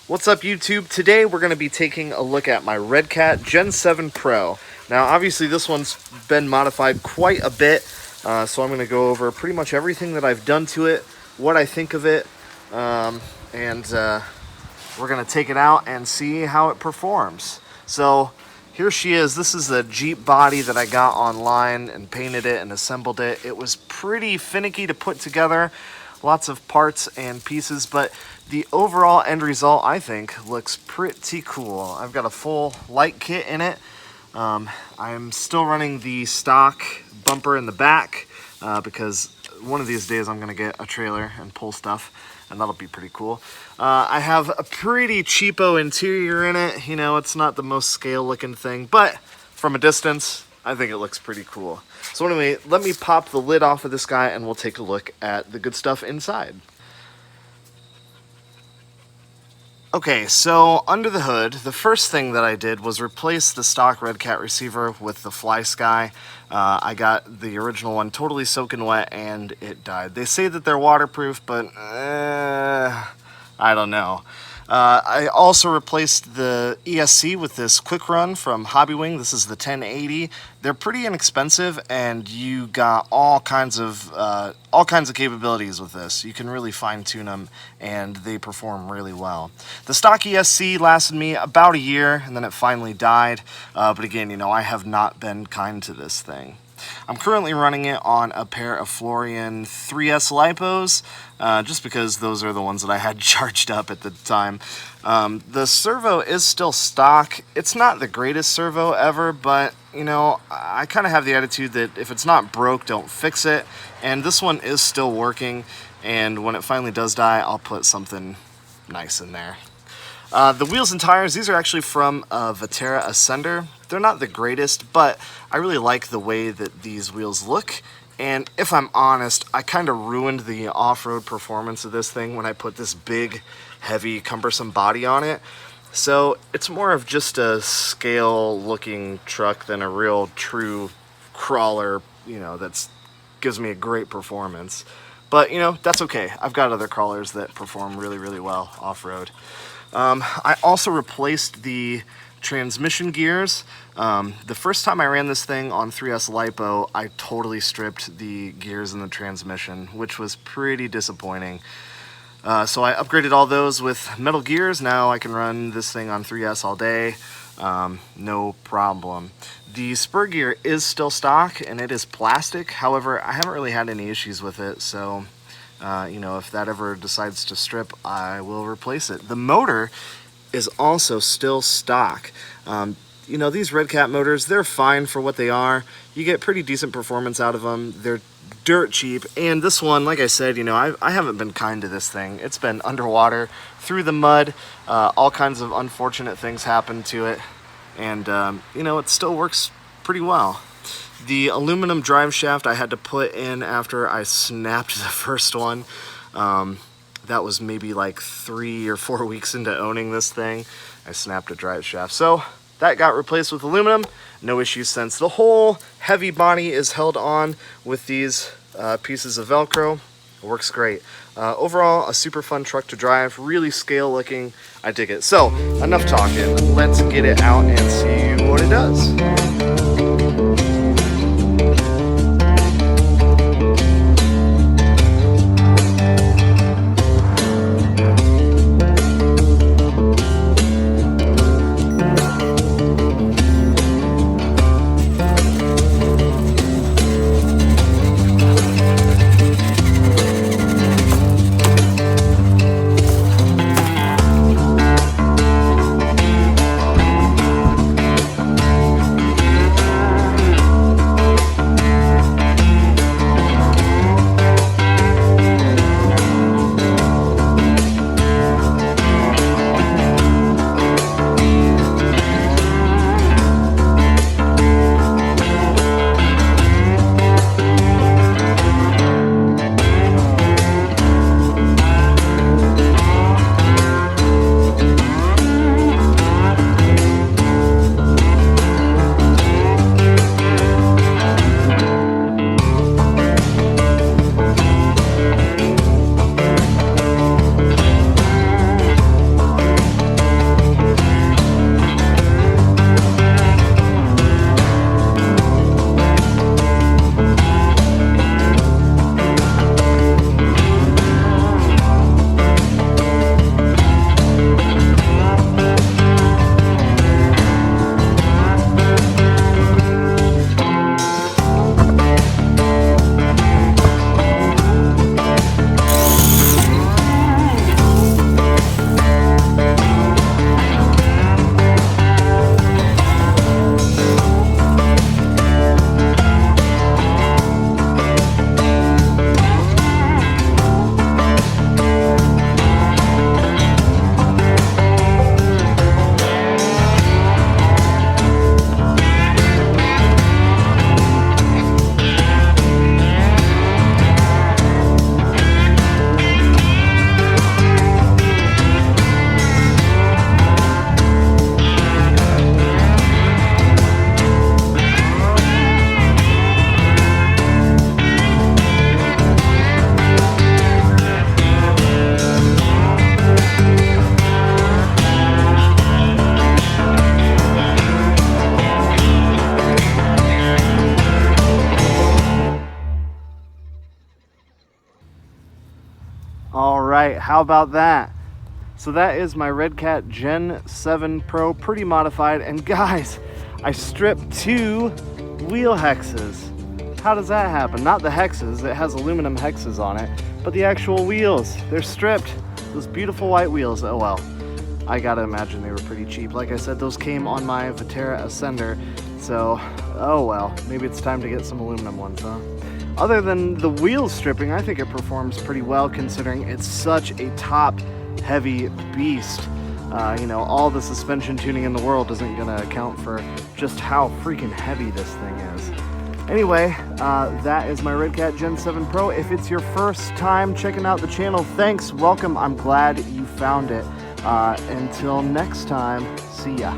What's up, YouTube? Today we're going to be taking a look at my Redcat Gen7 Pro. Now obviously this one's been modified quite a bit, so I'm going to go over pretty much everything that I've done to it, what I think of it, and we're going to take it out and see how it performs. So here she is. This is the Jeep body that I got online and painted it and assembled it. It was pretty finicky to put together, lots of parts and pieces, but the overall end result, I think, looks pretty cool. I've got a full light kit in it. I'm still running the stock bumper in the back because one of these days I'm going to get a trailer and pull stuff, and that'll be pretty cool. I have a pretty cheapo interior in it. You know, it's not the most scale looking thing, but from a distance, I think it looks pretty cool. So anyway, let me pop the lid off of this guy and we'll take a look at the good stuff inside. Okay, so under the hood, the first thing that I did was replace the stock Redcat receiver with the Fly Sky. I got the original one totally soaking wet and it died. They say that they're waterproof, but I don't know. I also replaced the ESC with this Quick Run from Hobbywing. This is the 1080. They're pretty inexpensive, and you got all kinds of capabilities with this. You can really fine tune them, and they perform really well. The stock ESC lasted me about a year, and then it finally died. But again, you know, I have not been kind to this thing. I'm currently running it on a pair of Florian 3S lipos, just because those are the ones that I had charged up at the time. The servo is still stock. It's not the greatest servo ever, but you know, I kind of have the attitude that if it's not broke, don't fix it. And this one is still working, and when it finally does die, I'll put something nice in there. The wheels and tires, these are actually from Vatera Ascender. They're not the greatest, but I really like the way that these wheels look. And if I'm honest, I kind of ruined the off-road performance of this thing when I put this big, heavy, cumbersome body on it. So it's more of just a scale-looking truck than a real, true crawler, you know, that gives me a great performance. But, you know, that's okay. I've got other crawlers that perform really, really well off-road. I also replaced the transmission gears. The first time I ran this thing on 3S lipo, I totally stripped the gears in the transmission, which was pretty disappointing. So I upgraded all those with metal gears. Now I can run this thing on 3S all day, no problem. The spur gear is still stock and it is plastic. However, I haven't really had any issues with it, so you know, if that ever decides to strip, I will replace it. The motor is also still stock. You know, these Redcat motors, they're fine for what they are. You get pretty decent performance out of them. They're dirt cheap. And this one, like I said, you know, I haven't been kind to this thing. It's been underwater, through the mud, all kinds of unfortunate things happen to it. And, you know, it still works pretty well. The aluminum drive shaft I had to put in after I snapped the first one. That was maybe like 3 or 4 weeks into owning this thing. I snapped a drive shaft. So that got replaced with aluminum. No issues since. The whole heavy body is held on with these pieces of Velcro. It works great. Overall, a super fun truck to drive. Really scale looking. I dig it. So enough talking. Let's get it out and see what it does. How about that? So that is my Redcat Gen 7 Pro, pretty modified. And guys, I stripped 2 wheel hexes. How does that happen? Not the hexes, it has aluminum hexes on it, but the actual wheels, they're stripped. Those beautiful white wheels, oh well. I gotta imagine they were pretty cheap. Like I said, those came on my Vitara Ascender, so, oh well, maybe it's time to get some aluminum ones, huh? Other than the wheel stripping, I think it performs pretty well considering it's such a top-heavy beast. You know, all the suspension tuning in the world isn't gonna account for just how freaking heavy this thing is. Anyway, that is my Redcat Gen 7 Pro. If it's your first time checking out the channel, thanks, welcome, I'm glad you found it. Until next time, see ya.